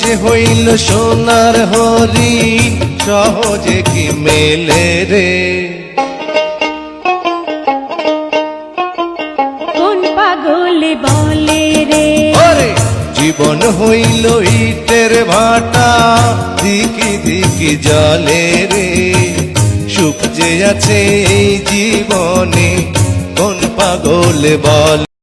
যে হইল সোনার হরিণ সহজে কি মেলে রে। কোন পাগলে বলে রে জীবন হইল ইটের ভাটা দিকি দিকি জলে রে। সুখ যে আছে এই জীবনে কোন পাগলে বলে।